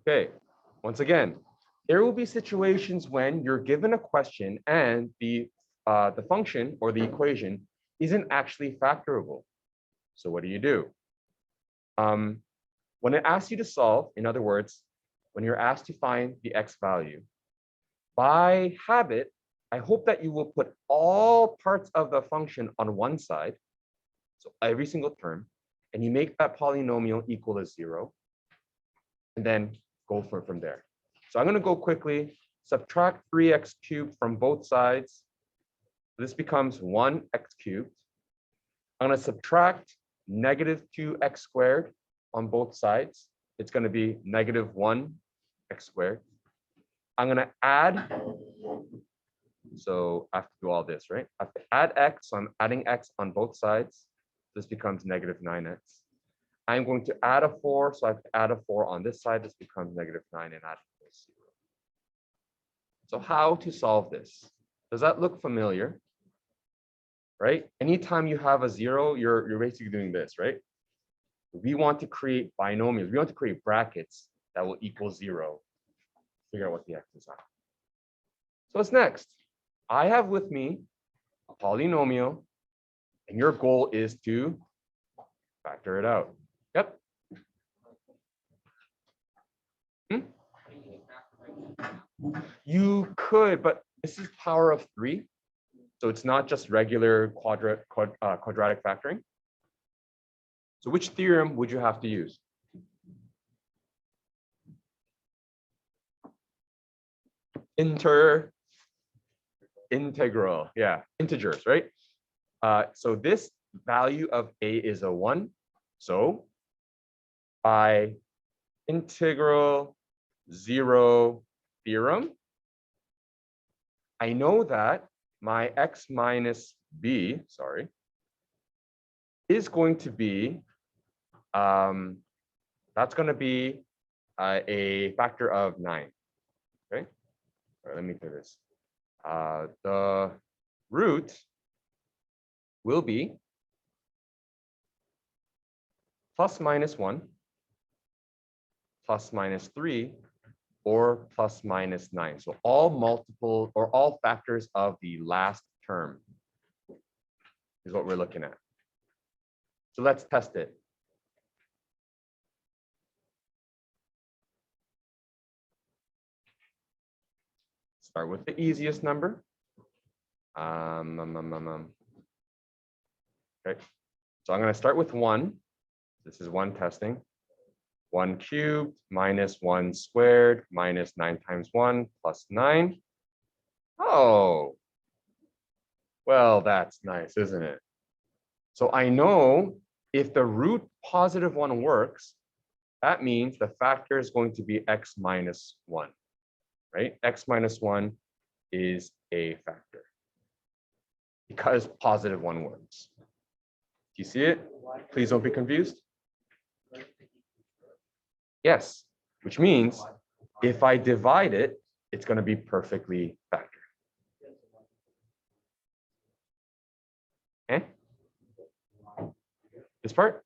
Okay, once again, there will be situations when you're given a question and the function or the equation isn't actually factorable. So what do? When it asks you to solve, in other words, when you're asked to find the x value, by habit, I hope that you will put all parts of the function on one side, so every single term, and you make that polynomial equal to 0, and then go from there. So I'm going to go quickly, subtract 3x cubed from both sides. This becomes 1x cubed. I'm going to subtract negative 2x squared on both sides. It's going to be negative 1x squared. I'm going to add, so I have to do all this, right? I have to add x, so I'm adding x on both sides. This becomes negative 9x. I'm going to add a 4, so I have to add a 4 on this side. This becomes negative 9 and add 0. So how to solve this? Does that look familiar? Right? Anytime you have a 0, you're basically doing this, right? We want to create binomials. We want to create brackets that will equal 0. Figure out what the x's are. So what's next? I have with me a polynomial, and your goal is to factor it out. Yep. You could, but this is power of 3. So it's not just regular quadratic factoring. So which theorem would you have to use? Integral, yeah, integers, right? So this value of a is a 1. So by integral 0 theorem, I know that my x minus b, is going to be, that's going to be a factor of 9. Okay, all right, let me do this. The root will be plus minus 1, plus minus 3, or plus minus 9. So all multiple or all factors of the last term is what we're looking at. So let's test it. Start with the easiest number. Okay, so I'm going to start with 1. This is 1 testing. 1 cubed minus 1 squared minus 9 times 1 plus 9. Oh, well, that's nice, isn't it? So I know if the root positive 1 works, that means the factor is going to be x minus 1, right? X minus 1 is a factor because positive 1 works. Do you see it? Please don't be confused. Yes, which means if I divide it, it's going to be perfectly factored. Okay? This part?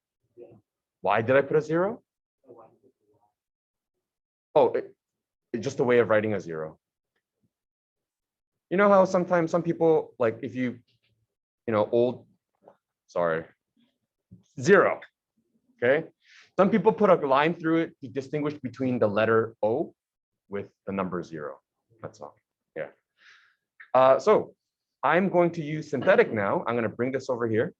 Why did I put a 0? Oh, it's just a way of writing a 0. You know how sometimes some people, like if you know, 0, okay? Some people put a line through it to distinguish between the letter O with the number 0. That's all, yeah. So I'm going to use synthetic now. I'm going to bring this over here.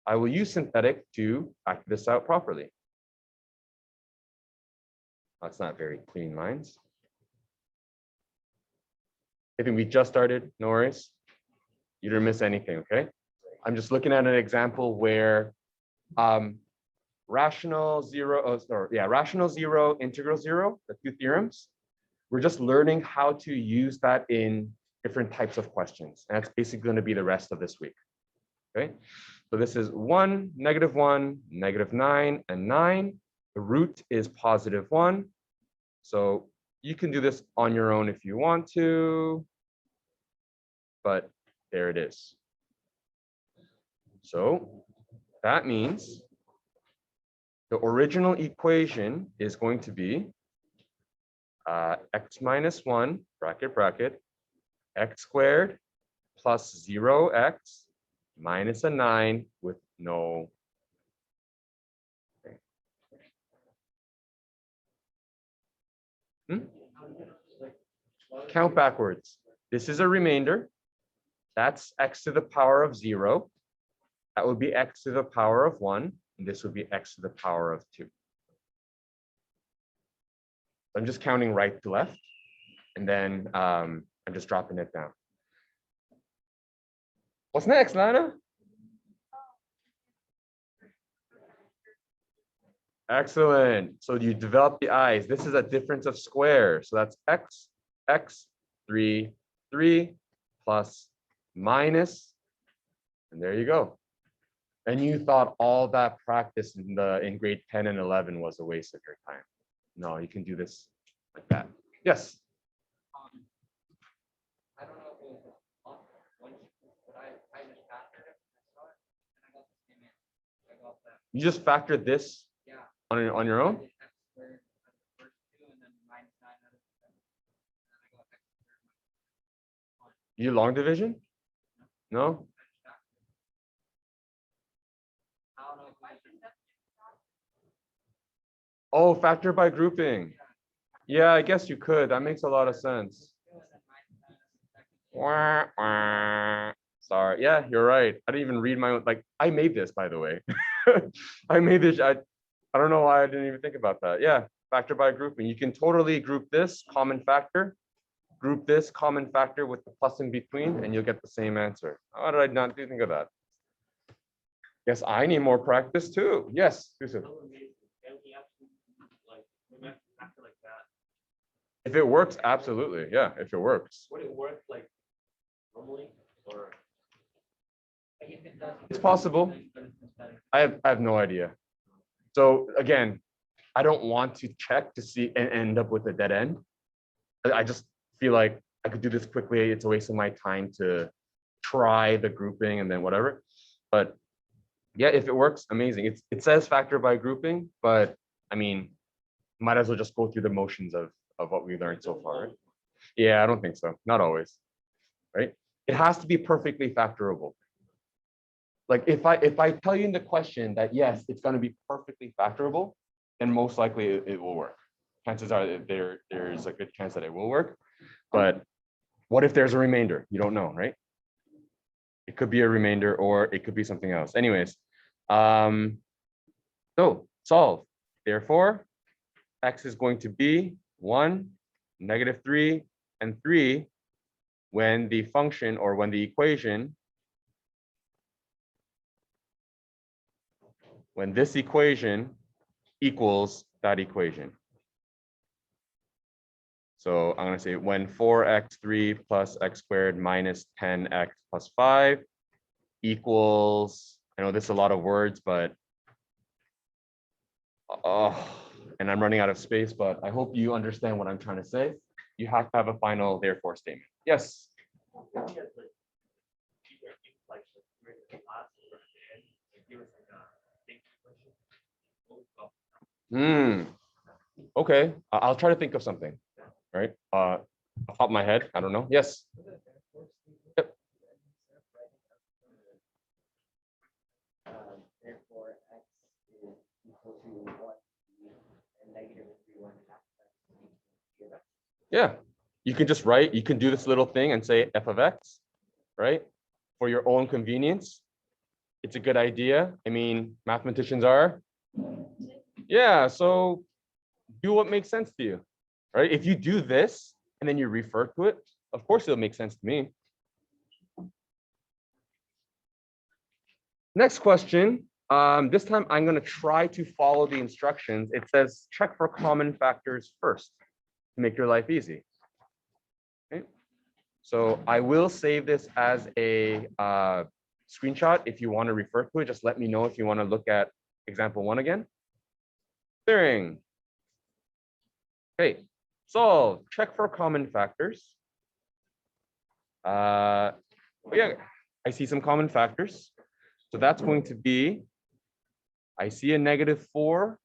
I will use synthetic to factor this out properly. That's not very clean lines. I think we just started, no worries. You didn't miss anything, okay? I'm just looking at an example where rational 0, rational 0, integral 0, the 2 theorems. We're just learning how to use that in different types of questions. And that's basically going to be the rest of this week. Okay, so this is 1, negative 1, negative 9, and 9. The root is positive 1. So you can do this on your own if you want to, but there it is. So that means the original equation is going to be X minus 1, bracket, bracket, x squared plus 0x minus a 9 with no. Count backwards. This is a remainder. That's x to the power of 0. That would be x to the power of 1. And this would be x to the power of 2. I'm just counting right to left. And then I'm just dropping it down. What's next, Lana? Excellent. So you develop the i's. This is a difference of squares. So that's x, 3, 3 plus minus. And there you go. And you thought all that practice in grade 10 and 11 was a waste of your time. No, you can do this like that. Yes. I don't know if it was one, but I just factored it. And I got the same answer. I got that. You just factored this on your own? You long division? No? Oh, factor by grouping. Yeah, I guess you could. That makes a lot of sense. Wah, wah. Sorry. Yeah, you're right. I didn't even read my own. Like, I made this, by the way. I made this. I don't know why I didn't even think about that. Yeah, factor by grouping. You can totally group this common factor, group this common factor with the plus in between, and you'll get the same answer. How did I not think of that? Yes, I need more practice too. Yes, Yusuf. If it works, absolutely. Yeah, if it works. Would it work like normally or? It's possible. I have no idea. So again, I don't want to check to see and end up with a dead end. I just feel like I could do this quickly. It's a waste of my time to try the grouping and then whatever. But yeah, if it works, amazing. It says factor by grouping, but I mean, might as well just go through the motions of what we learned so far. Right? Yeah, I don't think so. Not always, right? It has to be perfectly factorable. Like if I tell you in the question that yes, it's going to be perfectly factorable, then most likely it will work. Chances are that there's a good chance that it will work. But what if there's a remainder? You don't know, right? It could be a remainder or it could be something else. Anyways, so solve. Therefore, x is going to be 1, -3, and 3 when the function or when the equation, when this equation equals that equation. So I'm going to say when 4x3 plus x squared minus 10x plus 5 equals, I know this is a lot of words, but and I'm running out of space, but I hope you understand what I'm trying to say. You have to have a final therefore statement. Yes. Okay, I'll try to think of something. Right? Off the top of my head, I don't know. Yes. Yep. Therefore, x is equal to 1 and -3 Yeah, you can just write, you can do this little thing and say f of x, right? For your own convenience. It's a good idea. I mean, mathematicians are. Yeah, so do what makes sense to you, right? If you do this and then you refer to it, of course it'll make sense to me. Next question. This time I'm going to try to follow the instructions. It says check for common factors first to make your life easy. Okay. So I will save this as a screenshot. If you want to refer to it, just let me know if you want to look at example 1 again. Clearing. Okay, solve, check for common factors. Yeah, I see some common factors. So that's going to be, I see a -4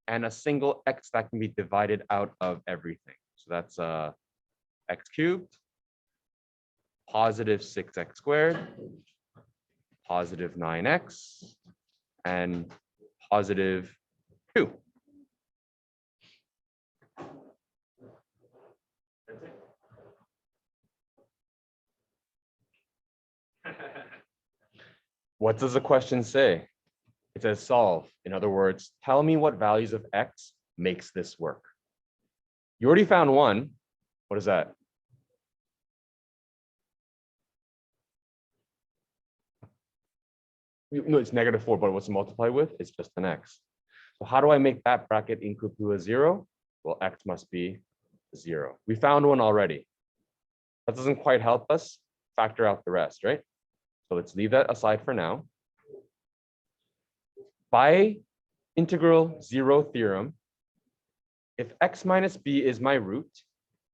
and a single x that can be divided out of everything. So that's x cubed, positive 6x squared, positive 9x, and positive 2. What does the question say? It says solve. In other words, tell me what values of x makes this work. You already found one. What is that? No, it's -4, but what's to multiply with? It's just an x. So how do I make that bracket equal to a 0? Well, x must be 0. We found one already. That doesn't quite help us factor out the rest, right? So let's leave that aside for now. By integral 0 theorem, if x minus b is my root,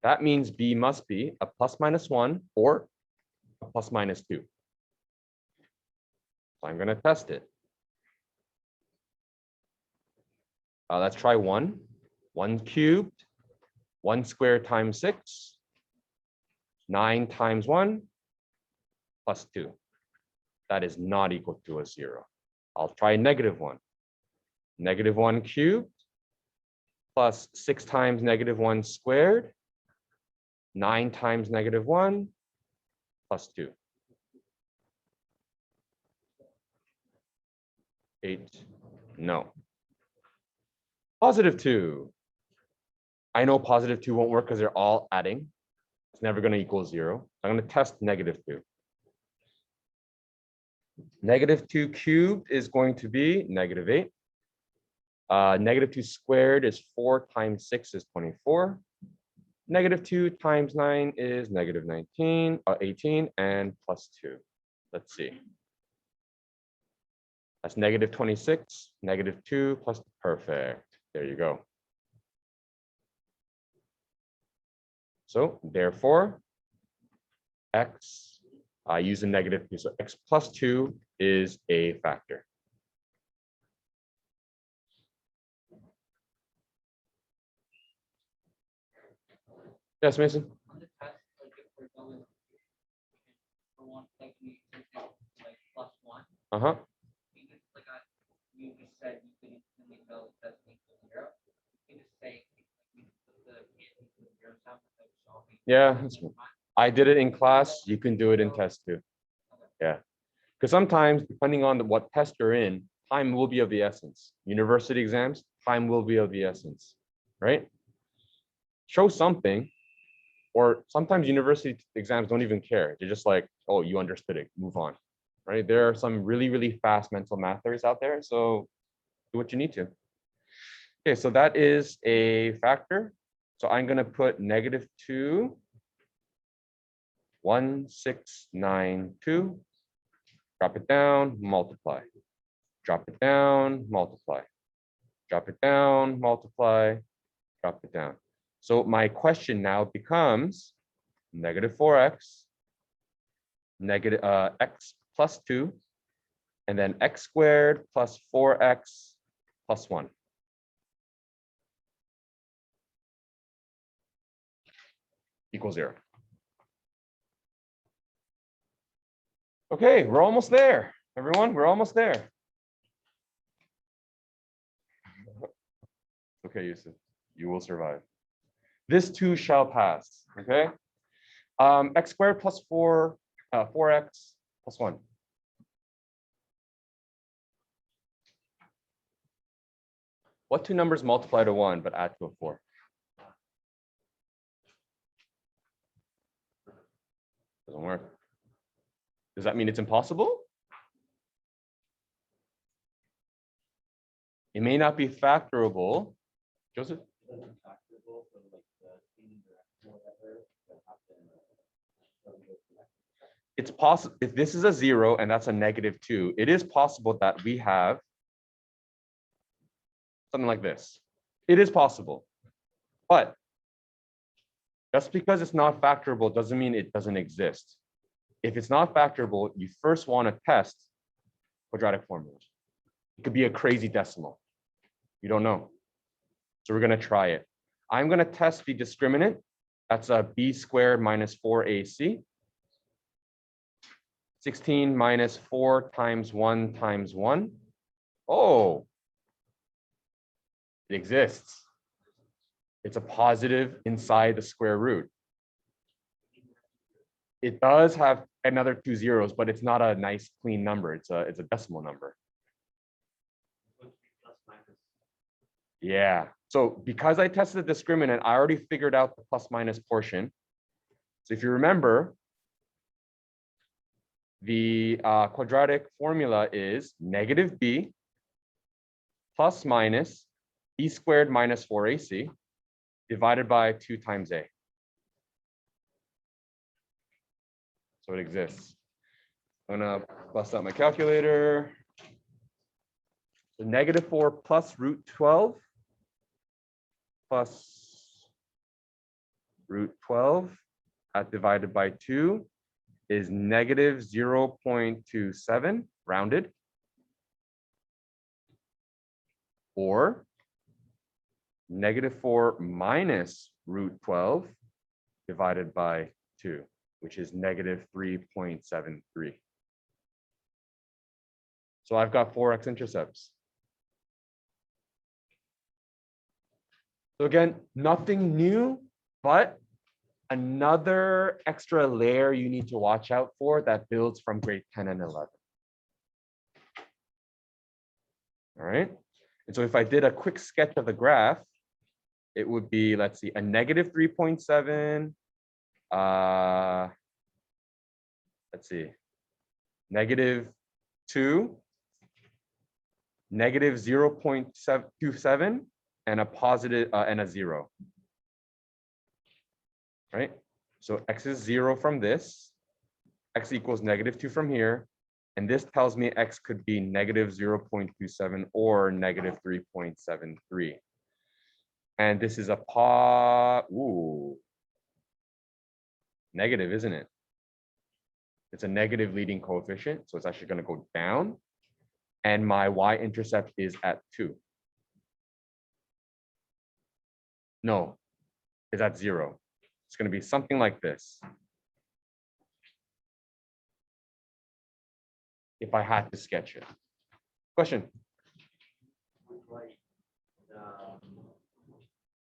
that means b must be a ±1 or a ±2. So I'm going to test it. Let's try 1. 1 cubed, 1 squared times 6, 9 times 1, plus 2. That is not equal to a 0. I'll try -1. -1 cubed plus 6 times -1 squared, 9 times -1 plus 2. 8, no. +2. I know +2 won't work because they're all adding. It's never going to equal 0. I'm going to test -2. -2 cubed is going to be -8. -2 squared is 4 times 6 is 24. -2 times 9 is -19, 18, and +2. Let's see. That's -26, -2 plus perfect. There you go. So therefore, x, I use a -2. So x plus 2 is a factor. Yes, Mason? On the test, like if we're going for one, like we like +1. Uh-huh. Like you just said you could instantly know that's equal to 0. You can just say we put the equal to 0 sound without solving. Yeah, I did it in class. You can do it in test too. Yeah, because sometimes depending on what test you're in, time will be of the essence. University exams, time will be of the essence, right? Show something, or sometimes university exams don't even care. They're just like, oh, you understood it, move on, right? There are some really, really fast mental mathers out there, so do what you need to. Okay, so that is a factor. So I'm gonna put -2, 1, 6, 9, 2. Drop it down, multiply. Drop it down, multiply. Drop it down, multiply. Drop it down. So my question now becomes -4x, x plus 2, and then x squared plus 4x plus 1. Equals 0. Okay, we're almost there. Everyone, we're almost there. Okay, Yusuf, you will survive. This too shall pass, okay? X squared plus 4x plus 1. What two numbers multiply to 1 but add to a 4? Doesn't work. Does that mean it's impossible? It may not be factorable. Joseph? It's possible if this is a 0 and that's a -2, it is possible that we have something like this. It is possible, but just because it's not factorable doesn't mean it doesn't exist. If it's not factorable, you first want to test quadratic formulas. It could be a crazy decimal. You don't know. So we're going to try it. I'm going to test the discriminant. That's a b squared minus 4ac. 16 minus 4 times 1 times 1. Oh, it exists. It's a positive inside the square root. It does have another 2 zeros, but it's not a nice clean number. It's a decimal number. Yeah. So because I tested the discriminant, I already figured out the plus minus portion. So if you remember, the quadratic formula is negative b plus minus b squared minus 4ac divided by 2 times a. So it exists. I'm gonna bust out my calculator. So negative 4 plus root 12 plus root 12 divided by 2 is negative 0.27 rounded, or negative 4 minus root 12 divided by 2, which is negative 3.73. So I've got 4 x-intercepts. So again, nothing new, but another extra layer you need to watch out for that builds from grade 10 and 11. All right. And so if I did a quick sketch of the graph, it would be, let's see, a negative 3.7. Let's see, negative 2, negative 0.27, and a positive and a 0. Right? So x is 0 from this, x equals negative 2 from here, and this tells me x could be negative 0.27 or negative 3.73. And this is a negative, isn't it? It's a negative leading coefficient, so it's actually going to go down. And my y-intercept is at 2. No, it's at 0. It's going to be something like this. If I had to sketch it. Question? Like the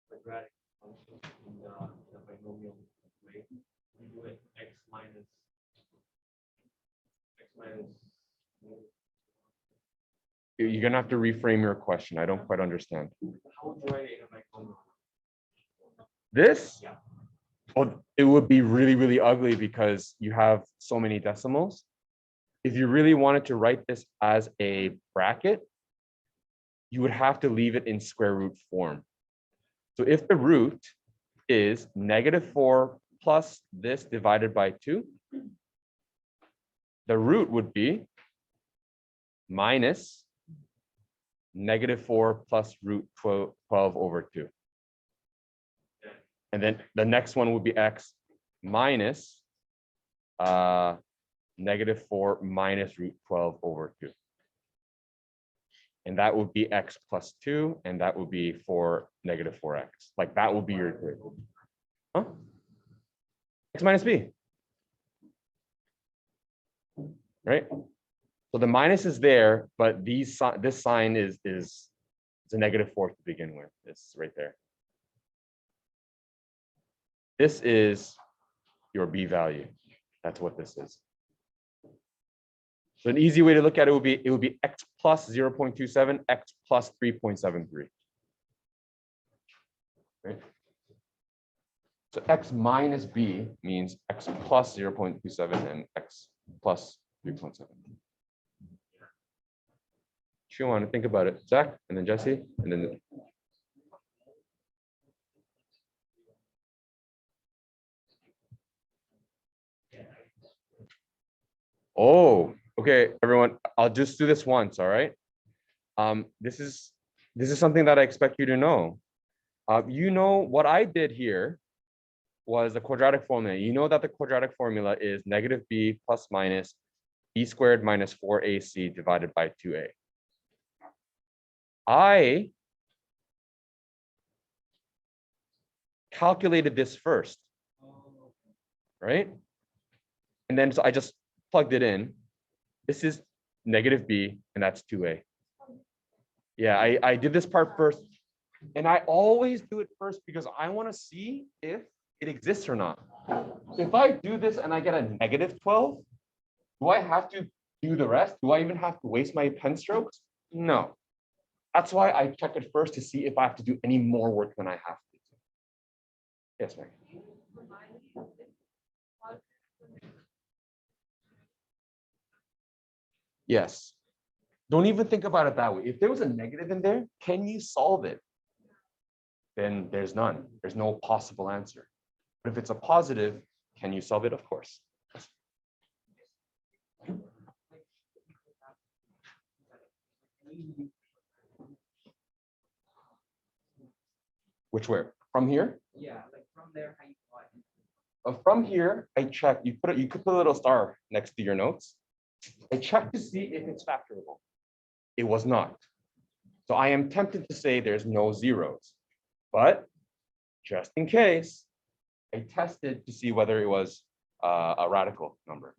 quadratic function in the binomial way, we do it x minus. You're going to have to reframe your question. I don't quite understand. How do I binomial? This? Yeah. Well, it would be really, really ugly because you have so many decimals. If you really wanted to write this as a bracket, you would have to leave it in square root form. So if the root is negative 4 plus this divided by 2, the root would be minus negative 4 plus root 12 over 2. And then the next one would be x minus negative 4 minus root 12 over 2. And that would be x plus 2, and that would be for negative 4x. Like that would be your equation. Huh? X minus b. Right? So the minus is there, but this sign is it's a negative 4 to begin with. It's right there. This is your b value. That's what this is. So an easy way to look at it would be x plus 0.27, x plus 3.73. Right? So x minus b means x plus 0.27 and x plus 3.7. If you want to think about it, Zach, and then Jesse, and then. Oh, okay, everyone. I'll just do this once, all right? This is something that I expect you to know. You know what I did here was the quadratic formula. You know that the quadratic formula is negative b plus minus b squared minus 4ac divided by 2a. I calculated this first, right? And then so I just plugged it in. This is negative b, and that's 2a. Yeah, I did this part first. And I always do it first because I want to see if it exists or not. If I do this and I get a negative 12, do I have to do the rest? Do I even have to waste my pen strokes? No. That's why I check it first to see if I have to do any more work than I have to. Yes, ma'am. Yes. Don't even think about it that way. If there was a negative in there, can you solve it? Then there's none. There's no possible answer. But if it's a positive, can you solve it? Of course. Which where? From here? Yeah, like from there, how you plot it. From here, I check. You could put a little star next to your notes. I check to see if it's factorable. It was not. So I am tempted to say there's no zeros, but just in case, I tested to see whether it was a radical number,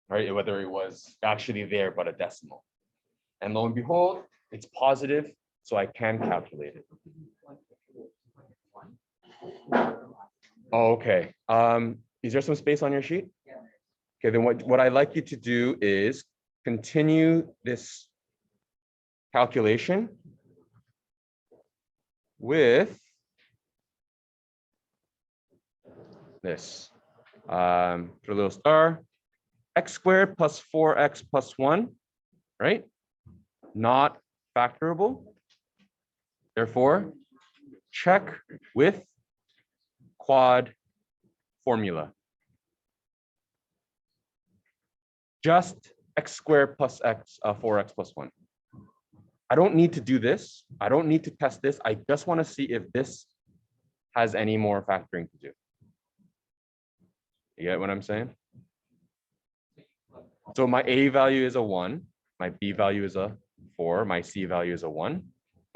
right? Whether it was actually there, but a decimal. And lo and behold, it's positive, so I can calculate it. Oh, okay. Is there some space on your sheet? Okay, then what I'd like you to do is continue this calculation with this. Put a little star. X squared plus 4x plus 1, right? Not factorable. Therefore, check with quad formula. Just x squared plus x, 4x plus 1. I don't need to do this. I don't need to test this. I just want to see if this has any more factoring to do. You get what I'm saying? So my A value is a 1. My B value is a 4. My C value is a 1.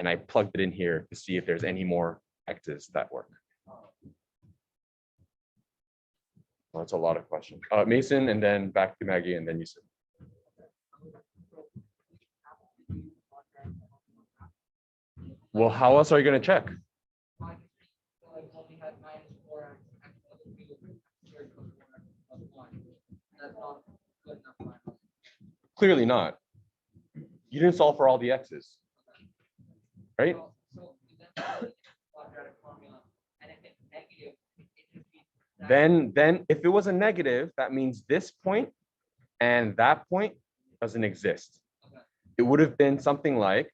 And I plugged it in here to see if there's any more x's that work. Well, that's a lot of questions. Mason, and then back to Maggie, and then Yusuf. Well, how else are you going to check? Clearly not. You didn't solve for all the x's, right? Then if it was a negative, that means this point and that point doesn't exist. It would have been something like,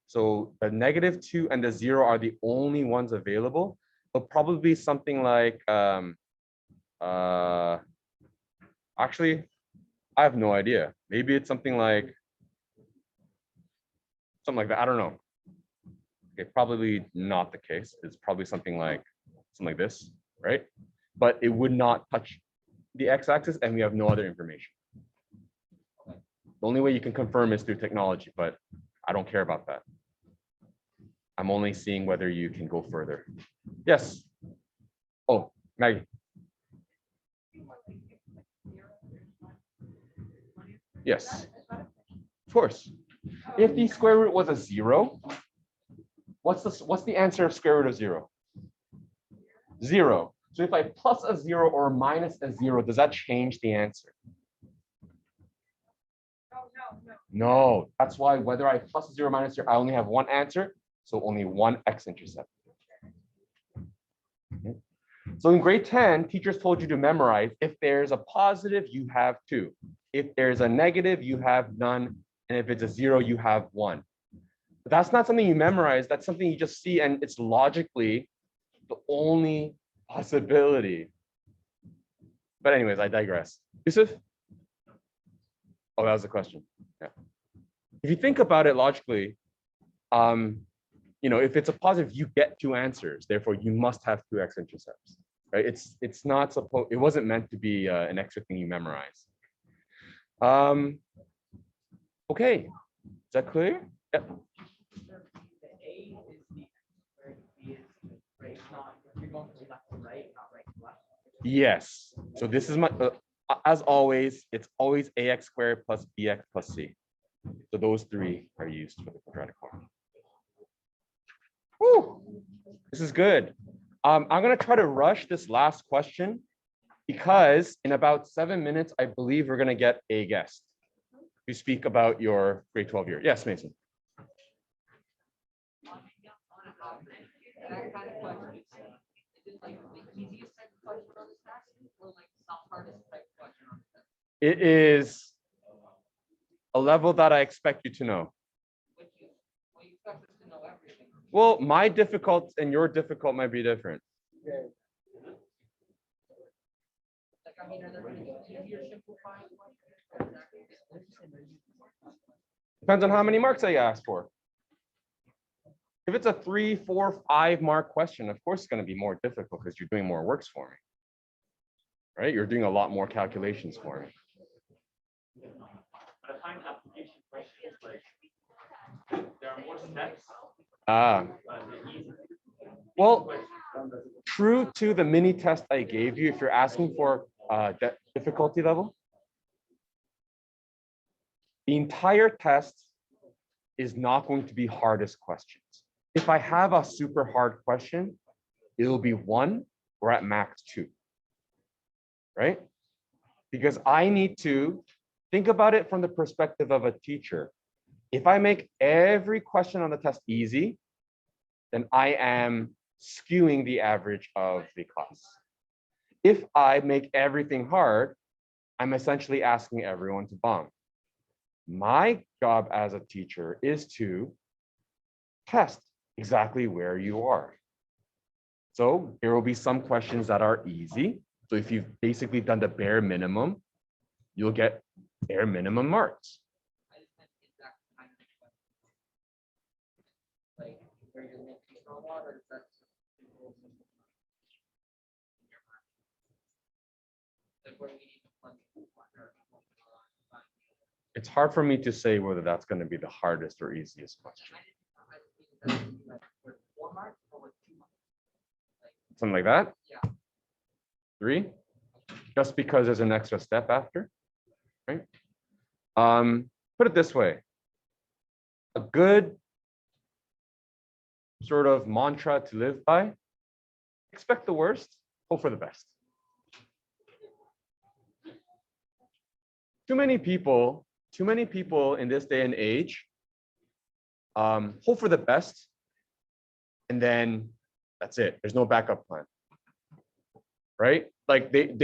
so the -2 and the 0 are the only ones available. It'll probably be something like, actually, I have no idea. Maybe it's something like that. I don't know. Okay, probably not the case. It's probably something like this, right? But it would not touch the x-axis, and we have no other information. The only way you can confirm is through technology, but I don't care about that. I'm only seeing whether you can go further. Yes. Oh, Maggie. Yes, of course. If the square root was a 0, what's the answer of square root of 0? 0. So if I plus a 0 or minus a 0, does that change the answer? No. That's why whether I plus a 0 or minus 0, I only have one answer, so only one x-intercept. Okay. So in grade 10, teachers told you to memorize, if there's a positive, you have 2. If there's a negative, you have none. And if it's a 0, you have 1. But that's not something you memorize. That's something you just see, and it's logically the only possibility. But anyways, I digress. Yusuf? Oh, that was the question. Yeah. If you think about it logically, if it's a positive, you get 2 answers. Therefore, you must have 2 x-intercepts, right? It's not supposed. It wasn't meant to be an extra thing you memorize. Okay, is that clear? Yep. The A is the x squared, B is the grade, not You're going from left to right, not right to left. Yes. So this is my, as always, it's always ax squared plus bx plus c. So those three are used for the quadratic formula. Woo! This is good. I'm going to try to rush this last question because in about 7 minutes, I believe we're going to get a guest to speak about your grade 12 year. Yes, Mason. That kind of question, is it like the easiest type of question on this task, or like the hardest type of question on this task? It is a level that I expect you to know. Well, you expect us to know everything. Well, my difficult and your difficult might be different. Like, I mean, are there going to be easier simplifying questions? Depends on how many marks I ask for. If it's a 3, 4, 5 mark question, of course it's going to be more difficult because you're doing more works for me. Right? You're doing a lot more calculations for me. But I find application questions like there are more steps. They're easy. Well, true to the mini test I gave you, if you're asking for difficulty level, the entire test is not going to be hardest questions. If I have a super hard question, it'll be 1 or at max 2, right? Because I need to think about it from the perspective of a teacher. If I make every question on the test easy, then I am skewing the average of the class. If I make everything hard, I'm essentially asking everyone to bomb. My job as a teacher is to test exactly where you are. So there will be some questions that are easy. So if you've basically done the bare minimum, you'll get bare minimum marks. I just meant the exact kind of question. Like, where you're making a lot, or is that simple? Like, where you need to plug in or It's hard for me to say whether that's going to be the hardest or easiest question. Something like that? Yeah. 3? Just because there's an extra step after, right? Put it this way. A good sort of mantra to live by: expect the worst, hope for the best. Too many people in this day and age hope for the best, and then that's it. There's no backup plan, right? Like they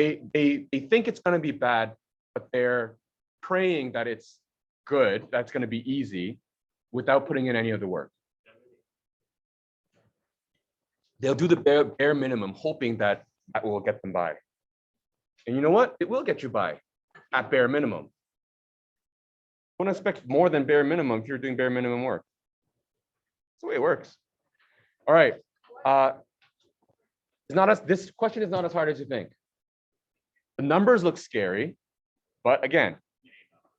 think it's going to be bad, but they're praying that it's good, that's going to be easy, without putting in any of the work. They'll do the bare minimum, hoping that will get them by. And you know what? It will get you by at bare minimum. Don't expect more than bare minimum if you're doing bare minimum work. That's the way it works. All right. This question is not as hard as you think. The numbers look scary, but again,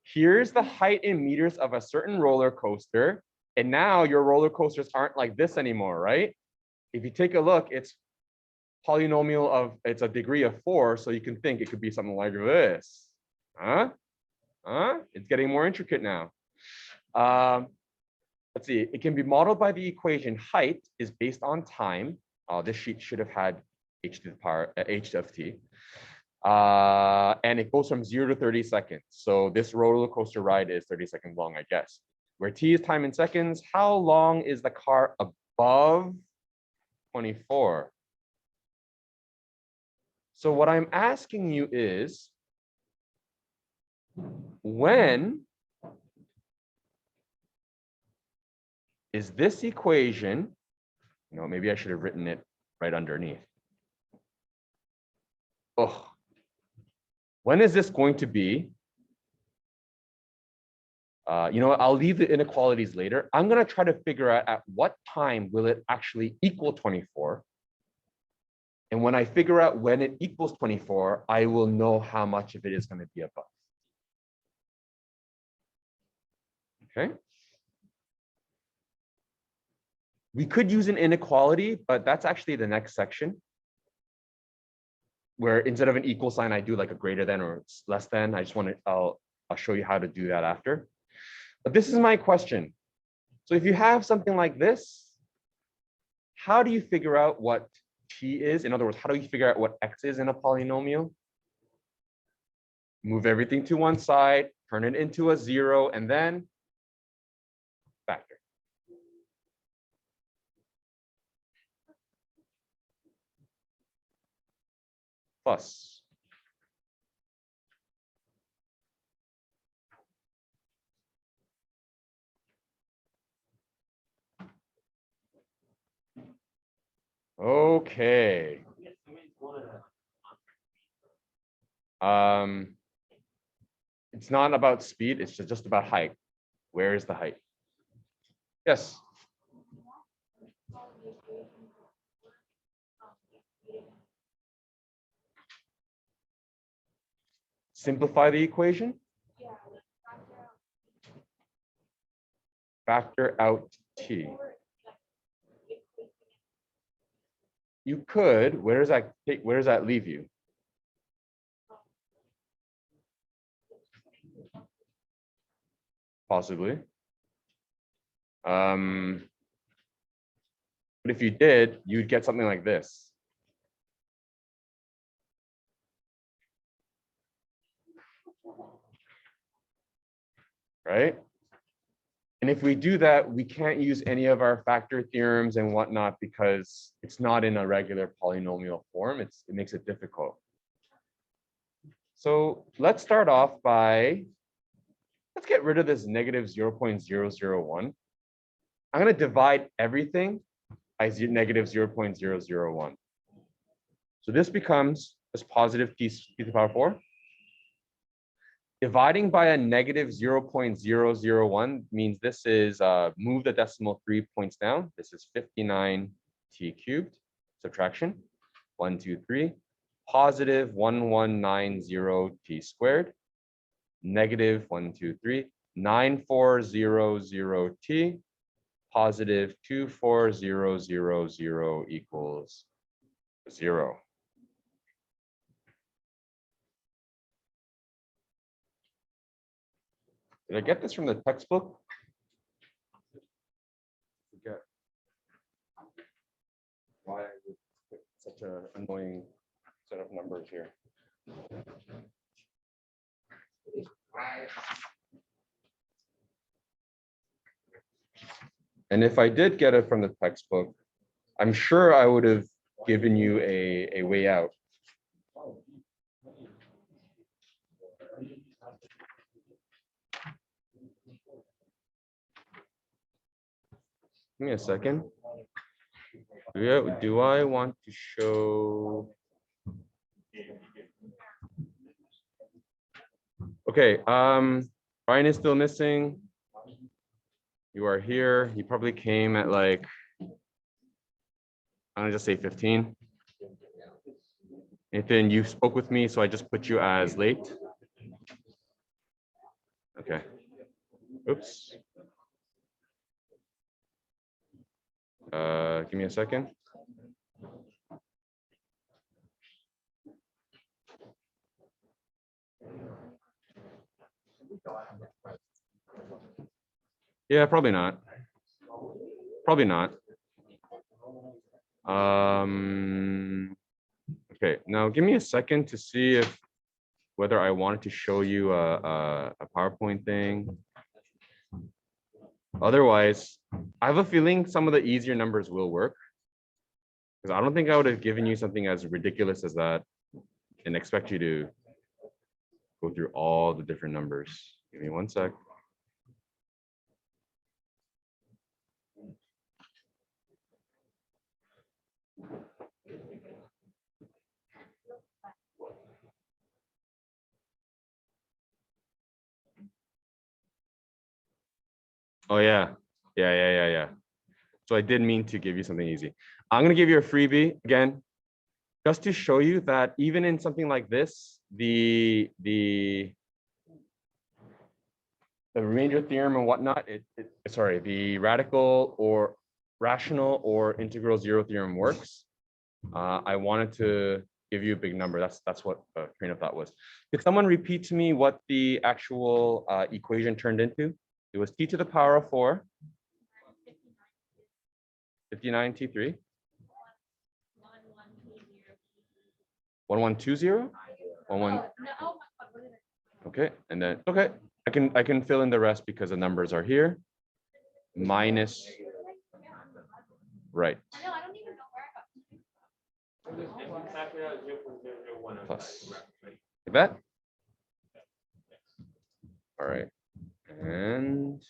here's the height in meters of a certain roller coaster. And now your roller coasters aren't like this anymore, right? If you take a look, it's polynomial of, it's a degree of 4. So you can think it could be something like this. It's getting more intricate now. Let's see, it can be modeled by the equation height is based on time. This sheet should have had h to the power h of t. And it goes from 0 to 30 seconds. So this roller coaster ride is 30 seconds long, I guess. Where t is time in seconds, how long is the car above 24? So what I'm asking you is, when is this equation, maybe I should have written it right underneath. Oh, when is this going to be? I'll leave the inequalities later. I'm going to try to figure out at what time will it actually equal 24. And when I figure out when it equals 24, I will know how much of it is going to be above. Okay. We could use an inequality, but that's actually the next section, where instead of an equal sign, I do like a greater than or less than. I just want to, I'll show you how to do that after. But this is my question. So if you have something like this, how do you figure out what t is? In other words, how do you figure out what x is in a polynomial? Move everything to one side, turn it into a 0, and then factor. Plus. Okay. It's not about speed, it's just about height. Where is the height? Yes. Simplify the equation. Factor out t. You could, where does that leave you? Possibly. But if you did, you'd get something like this. Right? And if we do that, we can't use any of our factor theorems and whatnot because it's not in a regular polynomial form. It makes it difficult. So let's start off by, let's get rid of this negative 0.001. I'm going to divide everything by negative 0.001. So this becomes this positive t to the power 4. Dividing by a negative 0.001 means this is move the decimal 3 points down. This is 59 t cubed. Subtraction 1, 2, 3. Positive 1190 t squared. Negative 1, 2, 3. 9400 t. Positive 24000 equals 0. Did I get this from the textbook? Forget why I would put such an annoying set of numbers here. And if I did get it from the textbook, I'm sure I would have given you a way out. Give me a second. Do I want to show? Okay, Brian is still missing. You are here. He probably came at like, I'm gonna just say 15. Nathan, you spoke with me, so I just put you as late. Okay. Oops. Give me a second. Yeah, probably not. Probably not. Okay, now give me a second to see if whether I wanted to show you a PowerPoint thing. Otherwise, I have a feeling some of the easier numbers will work. Because I don't think I would have given you something as ridiculous as that and expect you to go through all the different numbers. Give me one sec. Oh yeah. Yeah. So I did mean to give you something easy. I'm gonna give you a freebie again, just to show you that even in something like this, the remainder theorem and whatnot, the radical or rational or integral zero theorem works, I wanted to give you a big number. That's what the train of thought was. Could someone repeat to me what the actual equation turned into? It was t to the power of 4, 59 t3, 1120, 11. Okay, and then okay, I can fill in the rest because the numbers are here. Minus, right. Plus. Like that? All right. And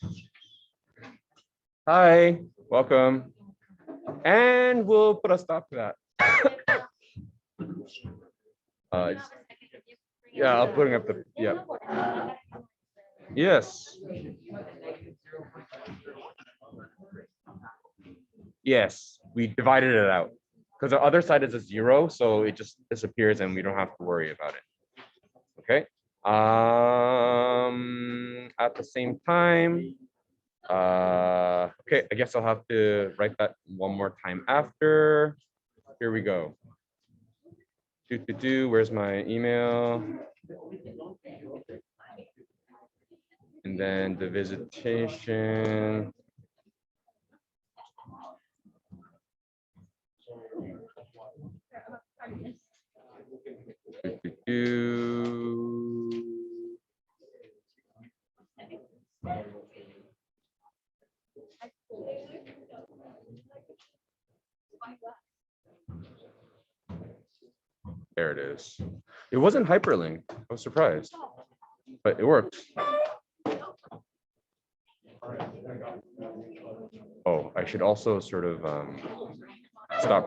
hi, welcome. And we'll put a stop to that. Yeah, I'll put up the, yeah. Yes. Yes, we divided it out because the other side is a 0, so it just disappears and we don't have to worry about it. Okay. At the same time, okay, I guess I'll have to write that one more time after. Here we go. Where's my email? And then the visitation. There it is. It wasn't hyperlinked. I was surprised, but it worked. Oh, I should also sort of stop recording.